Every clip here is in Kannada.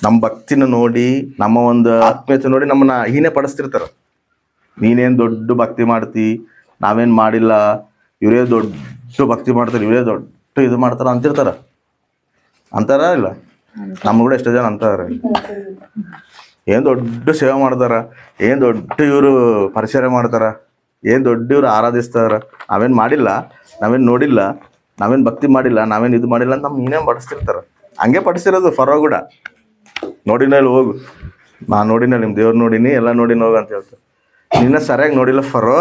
ನಮ್ಮ ಭಕ್ತಿನ ನೋಡಿ, ನಮ್ಮ ಒಂದು ಆತ್ಮೀಯತೆ ನೋಡಿ ನಮ್ಮನ್ನ ಹೀನೇ ಪಡಿಸ್ತಿರ್ತಾರ. ನೀನೇನು ದೊಡ್ಡ ಭಕ್ತಿ ಮಾಡ್ತಿ, ನಾವೇನು ಮಾಡಿಲ್ಲ, ಇವರೇ ದೊಡ್ಡ ಭಕ್ತಿ ಮಾಡ್ತಾರೆ, ಇವರೇ ದೊಡ್ಡ ಇದು ಮಾಡ್ತಾರ ಅಂತಿರ್ತಾರ. ಅಂತಾರ ಇಲ್ಲ? ನಮ್ಮ ಕೂಡ ಎಷ್ಟೋ ಜನ ಅಂತಾರೆ, ಏನು ದೊಡ್ಡ ಸೇವೆ ಮಾಡ್ತಾರ, ಏನು ದೊಡ್ಡ ಇವರು ಪರಿಸರ ಮಾಡ್ತಾರ, ಏನು ದೊಡ್ಡ ಇವ್ರು ಆರಾಧಿಸ್ತಾರ. ನಾವೇನು ಮಾಡಿಲ್ಲ, ನಾವೇನು ನೋಡಿಲ್ಲ, ನಾವೇನು ಭಕ್ತಿ ಮಾಡಿಲ್ಲ, ನಾವೇನು ಇದು ಮಾಡಿಲ್ಲ ಅಂತ ನಮ್ಮ ನೀನೇ ಪಡಿಸ್ತಿರ್ತಾರ. ಹಂಗೆ ಪಡಿಸ್ತಿರೋದು ಫರೋ ಕೂಡ. ನೋಡಿನಲ್ಲಿ ಹೋಗು, ನಾನು ನೋಡಿನ ನಿಮ್ಮ ದೇವ್ರು ನೋಡಿನಿ, ಎಲ್ಲ ನೋಡಿನ ಹೋಗು ಅಂತ ಹೇಳ್ತಾರೆ. ನಿನ್ನ ಸರಿಯಾಗಿ ನೋಡಿಲ್ಲ ಫರೋ,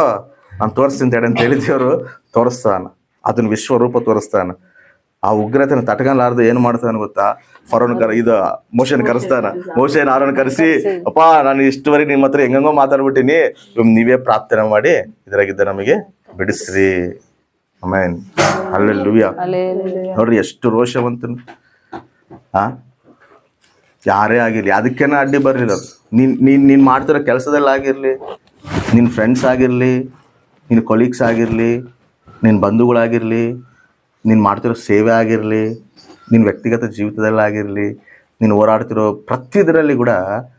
ನಾನು ತೋರಿಸ್ತೀನಿ ತಡೆ ಅಂತ ಹೇಳಿ ದೇವರು ತೋರಿಸ್ತಾನ. ಅದನ್ನ ವಿಶ್ವರೂಪ ತೋರಿಸ್ತಾನ. ಆ ಉಗ್ರತೆನ ತಟ್ಕೊಂಡ್ಲಾರ್ದು ಏನು ಮಾಡ್ತಾನೆ ಗೊತ್ತಾ? ಫರೋನ್ ಮೋಶನ್ ಕರೆಸ್ತಾನ. ಮೋಶನ್ ಆರೋನ್ ಕರೆಸಿ, ಅಪ್ಪ ನಾನು ಇಷ್ಟುವರೆಗೆ ನಿಮ್ಮ ಹತ್ರ ಹೆಂಗಂಗೋ ಮಾತಾಡ್ಬಿಟ್ಟಿನಿ, ನೀವೇ ಪ್ರಾರ್ಥನೆ ಮಾಡಿ ಇದ್ರಾಗಿದ್ದ ನಮಗೆ ಬಿಡಿಸ್ರಿ. ಆಮೇನ್, ಹಲ್ಲೆಲೂಯಾ. ನೋಡ್ರಿ ಎಷ್ಟು ರೋಷವಂತನು. ಯಾರೇ ಆಗಿರ್ಲಿ ಅದಕ್ಕೇನ ಅಡ್ಡಿ ಬರ್ಲಿಲ್ಲ. ನೀನ್ ಮಾಡ್ತಿರೋ ಕೆಲಸದಲ್ಲಿ ಆಗಿರ್ಲಿ, ನಿನ್ನ ಫ್ರೆಂಡ್ಸ್ ಆಗಿರ್ಲಿ, ನಿನ್ನ ಕೊಲೀಗ್ಸ್ ಆಗಿರ್ಲಿ, ನಿನ್ನ ಬಂಧುಗಳಾಗಿರ್ಲಿ, ನೀನು ಮಾಡ್ತಿರೋ ಸೇವೆ ಆಗಿರಲಿ, ನಿನ್ನ ವ್ಯಕ್ತಿಗತ ಜೀವಿತದಲ್ಲಾಗಿರಲಿ, ನೀನು ಹೋರಾಡ್ತಿರೋ ಪ್ರತಿದರಲ್ಲಿ ಕೂಡ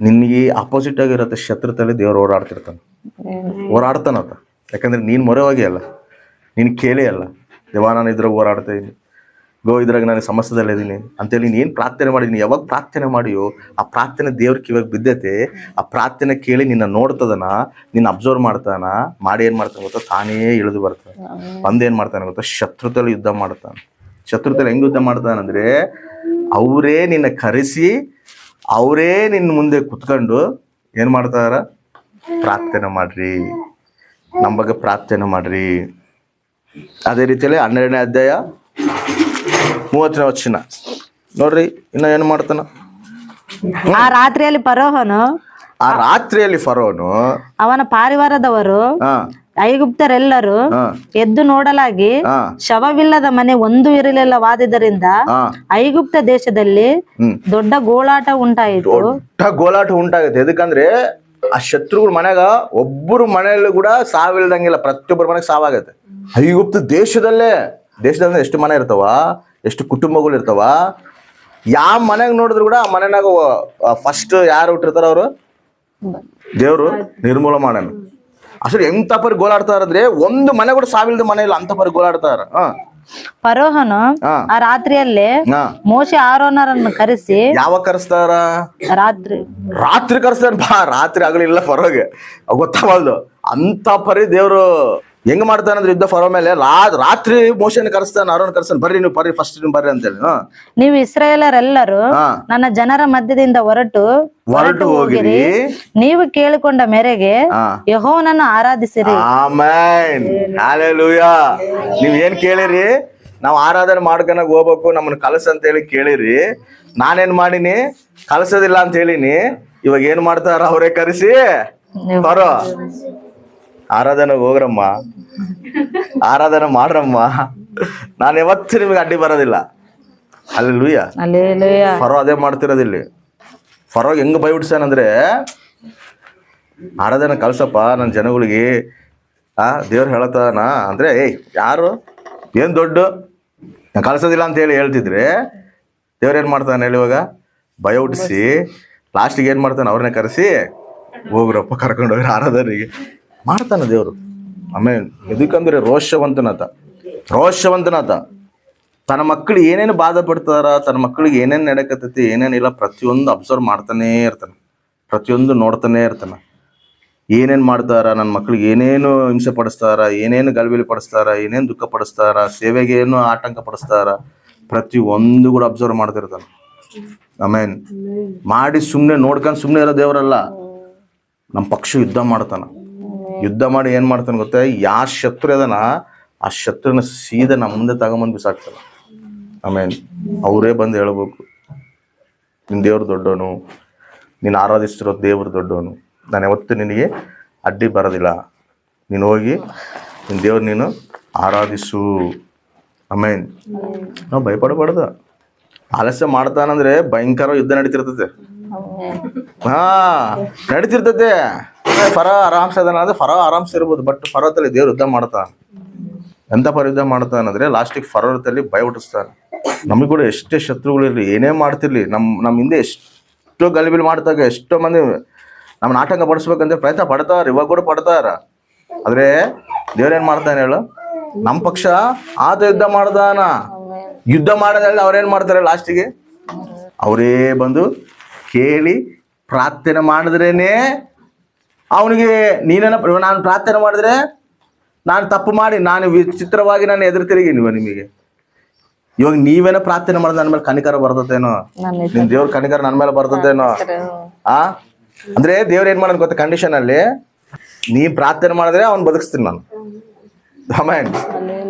ನಿನಗೆ ಅಪೋಸಿಟ್ ಆಗಿರತ್ತೆ ಶತ್ರುತಲ್ಲಿ ದೇವರು ಹೋರಾಡ್ತಾನಂತ. ಯಾಕಂದ್ರೆ ನೀನು ಮೊರೆ ಹೋಗಿ ಅಲ್ಲ, ನೀನು ಕೇಳಿ ಅಲ್ಲ, ದೇವ ನಾನು ಇದ್ರಾಗ ಹೋರಾಡ್ತಾ ಇದ್ದೀನಿ, ಇದ್ರಾಗ ನಾನು ಸಮಸ್ಯೆದಲ್ಲಿದ್ದೀನಿ ಅಂತೇಳಿ ನೀನು ಏನು ಪ್ರಾರ್ಥನೆ ಮಾಡಿದ್ದೀನಿ. ಯಾವಾಗ ಪ್ರಾರ್ಥನೆ ಮಾಡಿಯೋ ಆ ಪ್ರಾರ್ಥನೆ ದೇವ್ರ ಕಿವಾಗ ಬಿದ್ದೈತೆ. ಆ ಪ್ರಾರ್ಥನೆ ಕೇಳಿ ನಿನ್ನ ನೋಡ್ತದನ, ನಿನ್ನ ಅಬ್ಸರ್ವ್ ಮಾಡ್ತಾನ, ಮಾಡಿ ಏನು ಮಾಡ್ತಾನೆ ಗೊತ್ತಾ? ತಾನೇ ಇಳಿದು ಬರ್ತಾನೆ. ಬಂದೇನು ಮಾಡ್ತಾನೆ ಗೊತ್ತಾ? ಶತ್ರುತಲ್ಲಿ ಯುದ್ಧ ಮಾಡ್ತಾನೆ. ಶತ್ರುತಲ್ಲಿ ಹೆಂಗೆ ಯುದ್ಧ ಮಾಡ್ತಾನಂದ್ರೆ, ಅವರೇ ನಿನ್ನ ಕರೆಸಿ, ಅವರೇ ನಿನ್ನ ಮುಂದೆ ಕುತ್ಕೊಂಡು ಏನು ಮಾಡ್ತಾರ? ಪ್ರಾರ್ಥನೆ ಮಾಡ್ರಿ, ನಮ್ಮ ಬಗ್ಗೆ ಪ್ರಾರ್ಥನೆ ಮಾಡ್ರಿ. ಅದೇ ರೀತಿಯಲ್ಲಿ 12ನೇ ಅಧ್ಯಾಯ 30ನೇ ವಚನ ನೋಡ್ರಿ. ಇನ್ನ ಏನು ಮಾಡ್ತಾನ? ಆ ರಾತ್ರಿಯಲ್ಲಿ ಫರೋಹನು ಅವನ ಪಾರಿವಾರದವರು ಐಗುಪ್ತರೆಲ್ಲರೂ ಎದ್ದು ನೋಡಲಾಗಿ ಶವವಿಲ್ಲದ ಮನೆ ಒಂದು ಇರಲಿಲ್ಲವಾದ್ದರಿಂದ ಐಗುಪ್ತ ದೇಶದಲ್ಲಿ ದೊಡ್ಡ ಗೋಳಾಟ ಉಂಟಾಗುತ್ತೆ. ಎದಕ್ಕಂದ್ರೆ ಆ ಶತ್ರುಗಳ ಮನೆಗ ಒಬ್ಬರು ಮನೆಯಲ್ಲೂ ಕೂಡ ಸಾವಿಲ್ದಂಗಿಲ್ಲ, ಪ್ರತಿಯೊಬ್ಬರ ಮನೆಗೆ ಸಾವಾಗತ್ತೆ. ಐಗುಪ್ತ ದೇಶದಲ್ಲೇ ಎಷ್ಟು ಮನೆ ಇರ್ತಾವ, ಎಷ್ಟು ಕುಟುಂಬಗಳು ಇರ್ತಾವ. ಯಾವ ಮನೆಗೆ ನೋಡಿದ್ರು ಕೂಡ ಆ ಮನೆನಾಗ ಫಸ್ಟ್ ಯಾರು ಹುಟ್ಟಿರ್ತಾರ ಅವರು ದೇವ್ರು ನಿರ್ಮೂಲ ಮಾಡೋಣ. ಅಸಲು ಎಂತ ಪರಿ ಗೋಳಾಡ್ತಾರಂದ್ರೆ ಒಂದು ಮನೆ ಕೂಡ ಸಾವಿಲ್ದ ಮನೆ ಇಲ್ಲ, ಅಂತ ಪರಿ ಗೋಳಾಡ್ತಾರ. ಫರೋಹನು ಆ ರಾತ್ರಿಯಲ್ಲೇ ಮೋಶೆ ಆರೋನರನ್ನು ಕರೆಸಿ. ಯಾವಾಗ ಕರೆಸ್ತಾರ? ರಾತ್ರಿ ಕರೆಸ್ತಾರ. ರಾತ್ರಿ ಆಗಲಿಲ್ಲ ಫರೋಗೆ ಗೊತ್ತಾಗಲ್ದು. ಅಂತ ಪರಿ ದೇವ್ರು ಹೆಂಗ್ ಮಾಡ್ತಾನಂದ್ರೆ ಯುದ್ಧ ಫರೋ ಮೇಲೆ ರಾತ್ರಿ ಮೋಶನ್ ಕರೆಸ್ತಾನ, ಆರೋನ್ ಕರೆಸ್ತಾನ, ಬರ್ರಿ ನೀವು ಬರ್ರಿ, ಫಸ್ಟ್ ನೀವು ಬರ್ರಿ ಅಂತೇಳಿ. ನೀವು ಇಸ್ರಾಯೇಲರೆಲ್ಲರೂ ನನ್ನ ಜನರ ಮಧ್ಯದಿಂದ ಹೊರಟು ಹೋಗಿರಿ, ನೀವು ಕೇಳಿಕೊಂಡ ಮೇರೆಗೆ ಯೆಹೋವನನ್ನು ಆರಾಧಿಸಿರಿ. Amen, hallelujah. ನೀವ್ ಏನ್ ಕೇಳಿರಿ? ನಾವು ಆರಾಧನೆ ಮಾಡ್ಕೊಳಕ್ ಹೋಗ್ಬೇಕು, ನಮ್ಮನ್ನ ಕಲಸ ಅಂತ ಹೇಳಿ ಕೇಳಿರಿ. ನಾನೇನ್ ಮಾಡೀನಿ? ಕಲಸೋದಿಲ್ಲ ಅಂತ ಹೇಳಿನಿ. ಇವಾಗ ಏನ್ ಮಾಡ್ತಾರ? ಅವರೇ ಕರೆಸಿ ಫರೋ ಆರಾಧನೆಗೆ ಹೋಗ್ರಮ್ಮ, ಆರಾಧನೆ ಮಾಡ್ರಮ್ಮ, ನಾನು ಯಾವತ್ತೂ ನಿಮಗೆ ಅಡ್ಡಿ ಬರೋದಿಲ್ಲ. ಹಲ್ಲೆಲೂಯಾ. ಫರೋ ಅದೇ ಮಾಡ್ತಿರೋದಿಲ್ಲಿ. ಫರೋ ಹೆಂಗ್ ಬೈಬಿಡ್ಸಾನಂದ್ರೆ, ಆರಾಧನೆ ಕಳ್ಸಪ್ಪ ನನ್ನ ಜನಗಳಿಗೆ, ದೇವ್ರು ಹೇಳತಾನ ಅಂದ್ರೆ, ಯಾರು ಏನ್ ದೊಡ್ಡ ನಾನು ಕಳ್ಸೋದಿಲ್ಲ ಅಂತ ಹೇಳ್ತಿದ್ರೆ ದೇವ್ರು ಏನ್ ಮಾಡ್ತಾನೆ ಹೇಳಿ? ಇವಾಗ ಭಯ ಹುಟ್ಟಿಸಿ ಲಾಸ್ಟಿಗೆ ಏನ್ ಮಾಡ್ತಾನೆ? ಅವ್ರನ್ನೇ ಕರೆಸಿ ಹೋಗ್ರಪ್ಪ, ಕರ್ಕೊಂಡು ಹೋಗ್ರಿ ಆರಾಧನೆಗೆ ಮಾಡ್ತಾನ ದೇವ್ರು. ಆಮೇಲೆ ಎದಕ್ಕಂದ್ರೆ ರೋಷವಂತನಾತ. ತನ್ನ ಮಕ್ಕಳು ಏನೇನು ಬಾಧೆ ಪಡ್ತಾರ, ತನ್ನ ಮಕ್ಕಳಿಗೆ ಏನೇನು ನಡಕತ್ತೈತಿ, ಏನೇನಿಲ್ಲ, ಪ್ರತಿಯೊಂದು ಅಬ್ಸರ್ವ್ ಮಾಡ್ತಾನೇ ಇರ್ತಾನೆ, ಪ್ರತಿಯೊಂದು ನೋಡ್ತಾನೆ ಇರ್ತಾನೆ. ಏನೇನು ಮಾಡ್ತಾರ, ನನ್ನ ಮಕ್ಳಿಗೆ ಏನೇನು ಹಿಂಸೆ ಪಡಿಸ್ತಾರ, ಏನೇನು ಗಲ್ಬಿಲಿ ಪಡಿಸ್ತಾರ, ಏನೇನು ದುಃಖ ಪಡಿಸ್ತಾರ, ಸೇವೆಗೆ ಏನು ಆಟಂಕ ಪಡಿಸ್ತಾರ, ಪ್ರತಿಯೊಂದು ಕೂಡ ಅಬ್ಸರ್ವ್ ಮಾಡ್ತಿರ್ತಾನೆ. ಆಮೇನ್. ಮಾಡಿ ಸುಮ್ಮನೆ ನೋಡ್ಕೊಂಡು ಸುಮ್ಮನೆ ಇರೋ ದೇವರಲ್ಲ, ನಮ್ಮ ಪಕ್ಷ ಯುದ್ಧ ಮಾಡ್ತಾನ. ಯುದ್ಧ ಮಾಡಿ ಏನು ಮಾಡ್ತಾನೆ ಗೊತ್ತಾ? ಯಾವ ಶತ್ರು ಅದನ ಆ ಶತ್ರುನ ಸೀದಾ ನಮ್ಮ ಮುಂದೆ ತಗೊಂಬಂದು ಬಿಸಾಕ್ತಾನೆ. ಆಮೇನ್. ಅವರೇ ಬಂದು ಹೇಳ್ಬೇಕು, ನಿನ್ನ ದೇವ್ರು ದೊಡ್ಡವನು, ನೀನು ಆರಾಧಿಸ್ತಿರೋ ದೇವ್ರು ದೊಡ್ಡವನು, ನಾನು ಯಾವತ್ತೂ ನಿನಗೆ ಅಡ್ಡಿ ಬರೋದಿಲ್ಲ, ನೀನು ಹೋಗಿ ನಿನ್ನ ದೇವ್ರು ನೀನು ಆರಾಧಿಸು. ಆಮೇನ್. ನಾವು ಭಯಪಡಬಾರ್ದು. ಆಲಸ್ಯ ಮಾಡ್ತಾನಂದ್ರೆ ಭಯಂಕರ ಯುದ್ಧ ನಡೀತಿರ್ತದೆ. ನಡೀತಿರ್ತದೆ. ಫರೋ ಆರಾಮ್ಸೆ ಅದನ್ನ ಅಂದ್ರೆ ಫರೋ ಆರಾಮ್ಸೆ ಇರ್ಬೋದು, ಬಟ್ ಫರೋ ತಲೆ ದೇವ್ರು ಯುದ್ಧ ಮಾಡ್ತಾನ. ಎಂತ ಪರ ಯುದ್ಧ ಮಾಡ್ತಾನಂದ್ರೆ ಲಾಸ್ಟಿಗೆ ಫರೋ ತಲೆ ಭಯ ಹುಟ್ಟಿಸ್ತಾನೆ. ನಮಗೆ ಕೂಡ ಎಷ್ಟೇ ಶತ್ರುಗಳಿರ್ಲಿ, ಏನೇ ಮಾಡ್ತಿರ್ಲಿ, ನಮ್ಮ ಹಿಂದೆ ಎಷ್ಟೋ ಗಲಿಬಿಲಿ ಮಾಡ್ತಾಗ ಎಷ್ಟೋ ಮಂದಿ ನಮ್ಮನ್ನ ಆಟಂಕ ಪಡಿಸ್ಬೇಕಂತ ಪ್ರಯತ್ನ ಪಡ್ತಾರ, ಇವಾಗ ಕೂಡ ಪಡ್ತಾರ. ಆದ್ರೆ ದೇವ್ರೇನ್ ಮಾಡ್ತಾನೆ ಹೇಳು, ನಮ್ಮ ಪಕ್ಷ ಆತ ಯುದ್ಧ ಮಾಡ್ದಾನ. ಯುದ್ಧ ಮಾಡೋದ್ರಲ್ಲಿ ಅವ್ರೇನ್ ಮಾಡ್ತಾರೆ ಲಾಸ್ಟಿಗೆ, ಅವರೇ ಬಂದು ಕೇಳಿ ಪ್ರಾರ್ಥನೆ ಮಾಡಿದ್ರೇನೆ ಅವನಿಗೆ ನಾನು ಪ್ರಾರ್ಥನೆ ಮಾಡಿದ್ರೆ ನಾನು ತಪ್ಪು ಮಾಡಿ ನಾನು ವಿಚಿತ್ರವಾಗಿ ನಾನು ಎದುರು ತಿರುಗಿ ನಿಮಗೆ ಇವಾಗ ನೀವೇನೋ ಪ್ರಾರ್ಥನೆ ಮಾಡಿದ್ರೆ ನನ್ನ ಮೇಲೆ ಕನಿಕರ ಬರ್ತದೇನೋ, ನಿಮ್ ದೇವ್ರ ಕನಿಕರ ನನ್ನ ಮೇಲೆ ಬರ್ತದೇನೋ. ಅಂದ್ರೆ ದೇವ್ರ ಏನ್ ಮಾಡೋದು ಗೊತ್ತಾ, ಕಂಡೀಷನ್ ಅಲ್ಲಿ ನೀನ್ ಪ್ರಾರ್ಥನೆ ಮಾಡಿದ್ರೆ ಅವ್ನು ಬದುಕಿಸ್ತೀನಿ ನಾನು. ಆಮೇನ್.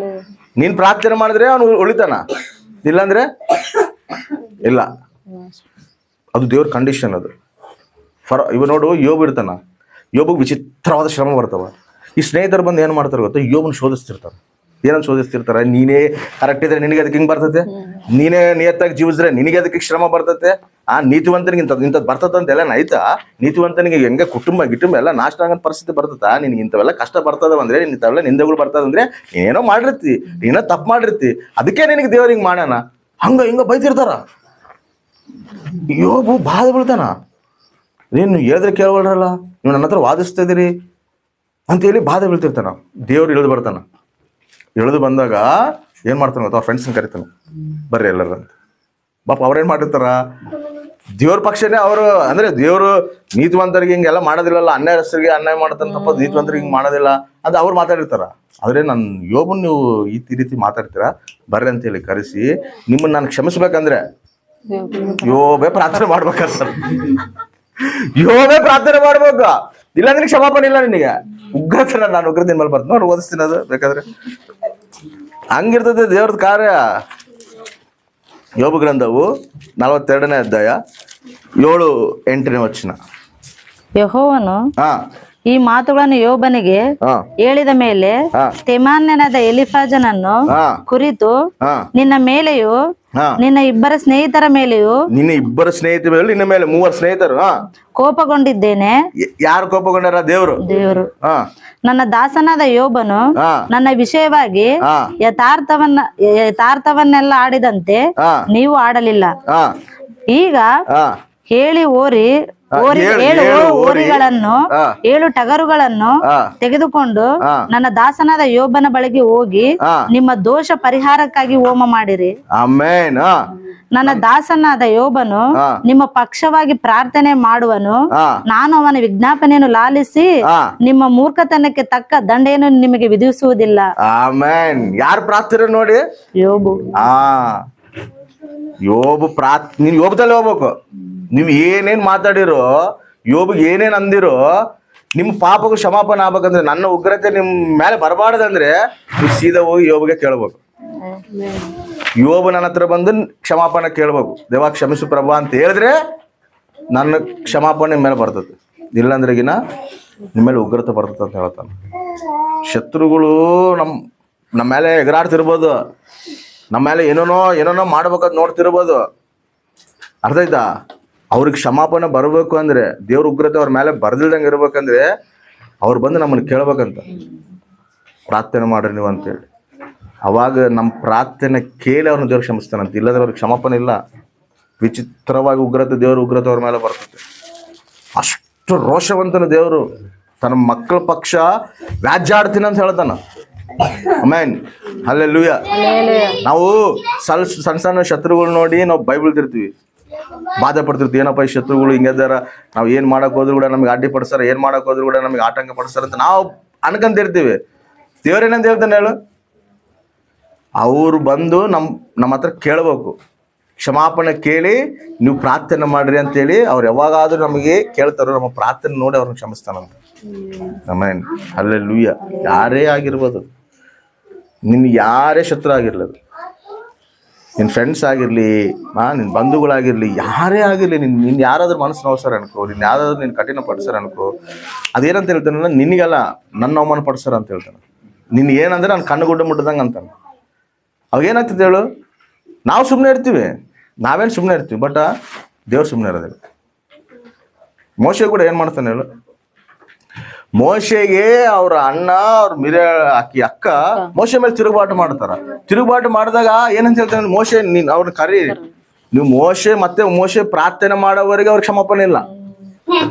ನೀನ್ ಪ್ರಾರ್ಥನೆ ಮಾಡಿದ್ರೆ ಅವನು ಉಳಿತಾನ, ಇಲ್ಲಾಂದ್ರೆ ಇಲ್ಲ. ಅದು ದೇವ್ರ ಕಂಡೀಷನ್ ಅದು. ಇವ ನೋಡು, ಯೋಬ್ ಇರ್ತಾನ, ಯೋಬಗ್ ವಿಚಿತ್ರವಾದ ಶ್ರಮ ಬರ್ತಾವ. ಈ ಸ್ನೇಹಿತರು ಬಂದು ಏನ್ ಮಾಡ್ತಾರೆ ಗೊತ್ತಾ, ಯೋಬನ್ ಶೋಧಿಸ್ತಿರ್ತಾರೆ. ಏನಂತ ಶೋಧಿಸ್ತಿರ್ತಾರೆ, ನೀನೇ ಕರೆಕ್ಟ್ ಇದ್ರೆ ನಿನಗೆ ಅದಕ್ಕೆ ಹಿಂಗ್ ಬರ್ತತೆ, ನೀನೇ ನಿಯತ್ತಾಗಿ ಜೀವಿಸಿದ್ರೆ ನಿನಗೆ ಅದಕ್ಕೆ ಶ್ರಮ ಬರ್ತತೆ. ನೀತಿವಂತನಿಗೆ ಇಂಥದ್ದು ಬರ್ತದ ಅಂತ ಎಲ್ಲ ಆಯ್ತಾ, ನೀತಿವಂತನಿಗೆ ಹೆಂಗೆ ಕುಟುಂಬ ಎಲ್ಲ ನಾಶ ಆಗೋ ಪರಿಸ್ಥಿತಿ ಬರ್ತದ, ನಿನ್ಗೆ ಇಂಥವೆಲ್ಲ ಕಷ್ಟ ಬರ್ತದ ಅಂದ್ರೆ, ಇಂಥವೆಲ್ಲ ನಿಂದೆಗಳು ಬರ್ತದಂದ್ರೆ ನೀನೇನೋ ಮಾಡಿರ್ತಿ, ನೀನೋ ತಪ್ಪು ಮಾಡಿರ್ತಿ, ಅದಕ್ಕೆ ನಿನಗೆ ದೇವ್ರ ಹಿಂಗ್ ಮಾಡೋಣ ಹಿಂಗ ಬೈತಿರ್ತಾರ. ಯೋಬು ಬಾಧ ಬೀಳ್ತಾನ, ನೀನು ಹೇಳಿದ್ರೆ ಕೇಳವಲ್ರಲ್ಲ, ನೀವು ನನ್ನ ಹತ್ರ ವಾದಿಸ್ತಾ ಇದೀರಿ ಅಂತೇಳಿ ಬಾಧೆ ಬೀಳ್ತಿರ್ತಾನ. ದೇವ್ರು ಇಳಿದು ಬರ್ತಾನ. ಇಳಿದು ಬಂದಾಗ ಏನ್ ಮಾಡ್ತಾನ ಗೊತ್ತಾ, ಅವ್ರ ಫ್ರೆಂಡ್ಸ್ನ ಕರಿತಾನ, ಬರ್ರಿ ಎಲ್ಲರ ಅಂತ. ಪಾಪ ಅವ್ರೇನ್ ಮಾಡಿರ್ತಾರ, ದೇವ್ರ ಪಕ್ಷನೇ ಅವರು. ಅಂದ್ರೆ ದೇವ್ರು ನೀತಿವಂತರಿಗೆ ಹಿಂಗೆಲ್ಲ ಮಾಡೋದಿಲ್ಲಲ್ಲ, ಅನ್ಯಾಯಸ್ಥರಿಗೆ ಅನ್ಯಾಯ ಮಾಡ್ತಾನೆ ತಪ್ಪ, ನೀತಿವಂತರಿಗೆ ಹಿಂಗೆ ಮಾಡೋದಿಲ್ಲ ಅಂತ ಅವ್ರು ಮಾತಾಡಿರ್ತಾರ. ಆದ್ರೆ ನನ್ನ ಯೋಬನ್ ನೀವು ಈ ರೀತಿ ಮಾತಾಡ್ತೀರಾ, ಬರ್ರಿ ಅಂತೇಳಿ ಕರೆಸಿ ನಿಮ್ಮನ್ನ ನಾನು ಕ್ಷಮಿಸ್ಬೇಕಂದ್ರೆ ಯೋಬೇ ಪ್ರಾರ್ಥನೆ ಮಾಡ್ಬೇಕಂತ. ಯೋಬೇ ಪ್ರಾರ್ಥನೆ ಮಾಡ್ಬೇಕು, ಇಲ್ಲಾಂದ್ರೆ ಕ್ಷಮಾಪಣೆ ಇಲ್ಲ ನಿನಗೆ. ಉಗ್ರತನ, ನಾನು ಉಗ್ರದಿನ ಮೇಲೆ ಬರ್ತೀನಿ ನೋಡಿ, ಓದಿಸ್ತೀನಿ ಅದು ಬೇಕಾದ್ರೆ. ಹಂಗಿರ್ತದೆ ದೇವ್ರದ ಕಾರ್ಯ. ಯೋಬ ಗ್ರಂಥವು 42ನೇ ಅಧ್ಯಾಯ 7-8ನೇ ವಚನ. ಯೆಹೋವನು ಈ ಮಾತುಗಳನ್ನು ಯೋಬನಿಗೆ ಹೇಳಿದ ಮೇಲೆ ತೆಮಾನ್ಯನಾದ ಎಲಿಫಾಜನನ್ನು ಕುರಿತು ನಿನ್ನ ಮೇಲೆಯೂ ನಿನ್ನ ಇಬ್ಬರ ಸ್ನೇಹಿತರ ಮೇಲೆಯೂ ನಿನ್ನ ಮೇಲೆ 3 ಸ್ನೇಹಿತರು ಕೋಪಗೊಂಡಿದ್ದೇನೆ. ಯಾರು ಕೋಪಗೊಂಡಾರ? ದೇವರು. ನನ್ನ ದಾಸನಾದ ಯೋಬನು ನನ್ನ ವಿಷಯವಾಗಿ ಯಥಾರ್ಥವನ್ನೆಲ್ಲ ಆಡಿದಂತೆ ನೀವು ಆಡಲಿಲ್ಲ. ಈಗ ಹೇಳಿ ಓರಿಗಳನ್ನು 7 ಟಗರುಗಳನ್ನು ತೆಗೆದುಕೊಂಡು ನನ್ನ ದಾಸನಾದ ಯೋಬನ ಬಳಿಗೆ ಹೋಗಿ ನಿಮ್ಮ ದೋಷ ಪರಿಹಾರಕ್ಕಾಗಿ ಹೋಮ ಮಾಡಿರಿ. ಆಮೆನ್. ನನ್ನ ದಾಸನಾದ ಯೋಬನು ನಿಮ್ಮ ಪಕ್ಷವಾಗಿ ಪ್ರಾರ್ಥನೆ ಮಾಡುವನು. ನಾನು ಅವನ ವಿಜ್ಞಾಪನೆಯನ್ನು ಲಾಲಿಸಿ ನಿಮ್ಮ ಮೂರ್ಖತನಕ್ಕೆ ತಕ್ಕ ದಂಡೆಯನ್ನು ನಿಮಗೆ ವಿಧಿಸುವುದಿಲ್ಲ. ಆಮೆನ್. ಯಾರು ಪ್ರಾರ್ಥನೆ ನೋಡಿ? ಯೋಬು. ಯೋಬು ನೀನ್ ಯೋಬದಲ್ಲಿ ಹೋಗ್ಬೇಕು. ನೀವು ಏನೇನ್ ಮಾತಾಡಿರೋ, ಯೋಬಿಗೆ ಏನೇನ್ ಅಂದಿರೋ, ನಿಮ್ಮ ಪಾಪಗೂ ಕ್ಷಮಾಪಣೆ ಆಗ್ಬೇಕಂದ್ರೆ, ನನ್ನ ಉಗ್ರತೆ ನಿಮ್ ಮೇಲೆ ಬರಬಾರ್ದಂದ್ರೆ ನೀವು ಸೀದಾ ಹೋಗಿ ಯೋಬಿಗೆ ಕೇಳ್ಬೇಕು. ಯೋಬು ನನ್ನ ಹತ್ರ ಬಂದು ಕ್ಷಮಾಪಣೆ ಕೇಳ್ಬೇಕು. ದೇವ ಕ್ಷಮಿಸು ಪ್ರಭಾ ಅಂತ ಹೇಳಿದ್ರೆ ನನ್ನ ಕ್ಷಮಾಪಣೆ ನಿಮ್ಮ ಮೇಲೆ ಬರ್ತದೆ. ಇಲ್ಲಾಂದ್ರೆಗಿನ ನಿಮ್ಮ ಮೇಲೆ ಉಗ್ರತೆ ಬರ್ತದೆ ಅಂತ ಹೇಳ್ತಾನೆ. ಶತ್ರುಗಳು ನಮ್ಮ ಮೇಲೆ ಎಗರಾಡ್ತಿರ್ಬೋದು, ನಮ್ಮ ಮೇಲೆ ಏನೇನೋ ಮಾಡ್ಬೇಕಂತ ನೋಡ್ತಿರ್ಬೋದು. ಅರ್ಥ ಆಯ್ತಾ? ಅವ್ರಿಗೆ ಕ್ಷಮಾಪಣೆ ಬರಬೇಕು ಅಂದ್ರೆ, ದೇವ್ರ ಉಗ್ರತೆ ಅವ್ರ ಮೇಲೆ ಬರ್ದಿಲ್ದಂಗೆ ಇರ್ಬೇಕಂದ್ರೆ ಅವ್ರು ಬಂದು ನಮ್ಮನ್ನು ಕೇಳ್ಬೇಕಂತ, ಪ್ರಾರ್ಥನೆ ಮಾಡ್ರಿ ನೀವು ಅಂತೇಳಿ. ಅವಾಗ ನಮ್ಮ ಪ್ರಾರ್ಥನೆ ಕೇಳಿ ಅವ್ರನ್ನ ದೇವ್ರು ಕ್ಷಮಿಸ್ತಾನಂತ. ಇಲ್ಲದ್ರೆ ಅವ್ರಿಗೆ ಕ್ಷಮಾಪಣೆ ಇಲ್ಲ. ವಿಚಿತ್ರವಾಗಿ ದೇವ್ರ ಉಗ್ರತೆ ಅವ್ರ ಮೇಲೆ ಬರ್ತದೆ. ಅಷ್ಟು ರೋಷವಂತನ ದೇವರು. ತನ್ನ ಮಕ್ಕಳ ಪಕ್ಷ ವ್ಯಾಜ್ಯಾಡ್ತೀನಿ ಅಂತ ಹೇಳ್ತಾನ. ಆಮೆನ್. ಹಲ್ಲೆಲೂಯಾ. ನಾವು ಸಣ್ಣ ಶತ್ರುಗಳು ನೋಡಿ ನಾವು ಬೈಬಿಳ್ತಿರ್ತೀವಿ, ಬಾಧೆ ಪಡ್ತಿರ್ತೀವಿ. ಏನಪ್ಪ ಈ ಶತ್ರುಗಳು ಹಿಂಗದಾರ, ನಾವು ಏನ್ ಮಾಡಕ್ ಹೋದ್ರು ಕೂಡ ನಮ್ಗೆ ಅಡ್ಡಿ ಪಡಿಸ್ತಾರ, ಏನ್ ಮಾಡಕ್ ಹೋದ್ರು ಕೂಡ ನಮ್ಗೆ ಆತಂಕ ಪಡಿಸ್ತಾರ ಅಂತ ನಾವು ಅನ್ಕಂತಿರ್ತೀವಿ. ದೇವ್ರೇನಂತ ಹೇಳ್ತಾನೆ ಹೇಳು? ಅವ್ರು ಬಂದು ನಮ್ಮ ಹತ್ರ ಕೇಳ್ಬೇಕು, ಕ್ಷಮಾಪಣೆ ಕೇಳಿ ನೀವು ಪ್ರಾರ್ಥನೆ ಮಾಡ್ರಿ ಅಂತೇಳಿ. ಅವ್ರು ಯಾವಾಗಾದ್ರೂ ನಮಗೆ ಕೇಳ್ತಾರೋ ನಮ್ಮ ಪ್ರಾರ್ಥನೆ ನೋಡಿ ಅವ್ರನ್ನ ಕ್ಷಮಿಸ್ತಾನಂತ. ಆಮೆನ್. ಹಲ್ಲೆಲೂಯಾ. ಯಾರೇ ಆಗಿರ್ಬೋದು, ನಿನ್ ಯಾರೇ ಶತ್ರು ಆಗಿರ್ಲದು, ನಿನ್ನ ಫ್ರೆಂಡ್ಸ್ ಆಗಿರ್ಲಿ, ನಿನ್ನ ಬಂಧುಗಳಾಗಿರ್ಲಿ, ಯಾರೇ ಆಗಿರ್ಲಿ, ನಿನ್ನ ಯಾರಾದ್ರೂ ಮನಸ್ಸು ನೋಡ್ಸಾರ ಅನ್ಕೋ, ನಿನ್ನ ಯಾರಾದ್ರೂ ನಿನ್ನ ಕಠಿಣ ಪಡಿಸ್ಯಾರ ಅನ್ಕೋ, ಅದೇನಂತ ಹೇಳ್ತಾನಲ್ಲ, ನಿನಗೆಲ್ಲ ನನ್ನ ಅವಮಾನ ಪಡಿಸ್ಯಾರ ಅಂತ ಹೇಳ್ತಾನೆ. ನಿನ್ನ ಏನಂದ್ರೆ ನಾನು ಕಣ್ಣು ಗುಡ್ಡ ಮುಟ್ಟದಂಗೆ ಅಂತಾನೆ. ಅವಾಗ ಏನಾಗ್ತದೆ ಹೇಳು? ನಾವು ಸುಮ್ಮನೆ ಇರ್ತೀವಿ, ನಾವೇನು ಸುಮ್ಮನೆ ಇರ್ತೀವಿ, ಬಟ್ ದೇವ್ರು ಸುಮ್ಮನೆ ಇರೋದಿಲ್ಲ. ಮೋಶೆ ಕೂಡ ಏನು ಮಾಡ್ತಾನೆ ಹೇಳು? ಮೋಶೆಗೆ ಅವ್ರ ಅಣ್ಣ, ಅವ್ರ ಅಕ್ಕ ಮೋಶೆ ಮೇಲೆ ತಿರುಗುಬಾಟು ಮಾಡ್ತಾರ. ತಿರುಗುಬಾಟು ಮಾಡಿದಾಗ ಏನಂತ ಹೇಳ್ತಾನೆ? ಮೋಶೆ ನೀನ್ ಅವ್ರನ್ನ ಕರಿ, ನೀವು ಮೋಶೆ ಪ್ರಾರ್ಥನೆ ಮಾಡೋವರೆಗೆ ಅವ್ರಿಗೆ ಕ್ಷಮಾಪಣೆ ಇಲ್ಲ.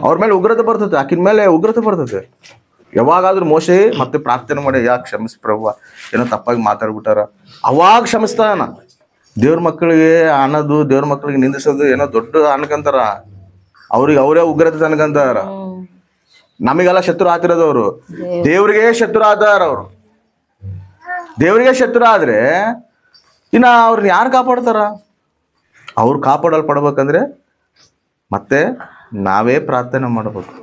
ಅವ್ರ ಮೇಲೆ ಉಗ್ರತೆ ಬರ್ತದೆ, ಆಕಿನ ಮೇಲೆ ಉಗ್ರತೆ ಬರ್ತದೆ. ಯಾವಾಗಾದ್ರೂ ಮೋಶೆ ಮತ್ತೆ ಪ್ರಾರ್ಥನೆ ಮಾಡಿ, ಯಾಕೆ ಕ್ಷಮಿಸ್ ಪ್ರಭು, ಏನೋ ತಪ್ಪಾಗಿ ಮಾತಾಡ್ಬಿಟ್ಟಾರ, ಅವಾಗ ಕ್ಷಮಿಸ್ತಾನ. ದೇವ್ರ ಮಕ್ಕಳಿಗೆ ಅನ್ನೋದು, ದೇವ್ರ ಮಕ್ಕಳಿಗೆ ನಿಂದಿಸೋದು ಏನೋ ದೊಡ್ಡ ಅನ್ಕಂತಾರ. ಅವ್ರಿಗೆ ಅವರೇ ಉಗ್ರತೆ ಅನ್ಕಂತಾರ. ನಮಗೆಲ್ಲ ಶತ್ರು ಆತಿರೋದವ್ರು, ದೇವ್ರಿಗೆ ಶತ್ರು ಆದಾರ. ಅವ್ರು ದೇವ್ರಿಗೆ ಶತ್ರು ಆದ್ರೆ ಇನ್ನ ಅವ್ರನ್ನ ಯಾರು ಕಾಪಾಡ್ತಾರ? ಅವ್ರು ಕಾಪಾಡಲ್ಪಡ್ಬೇಕಂದ್ರೆ ಮತ್ತೆ ನಾವೇ ಪ್ರಾರ್ಥನೆ ಮಾಡ್ಬೇಕು.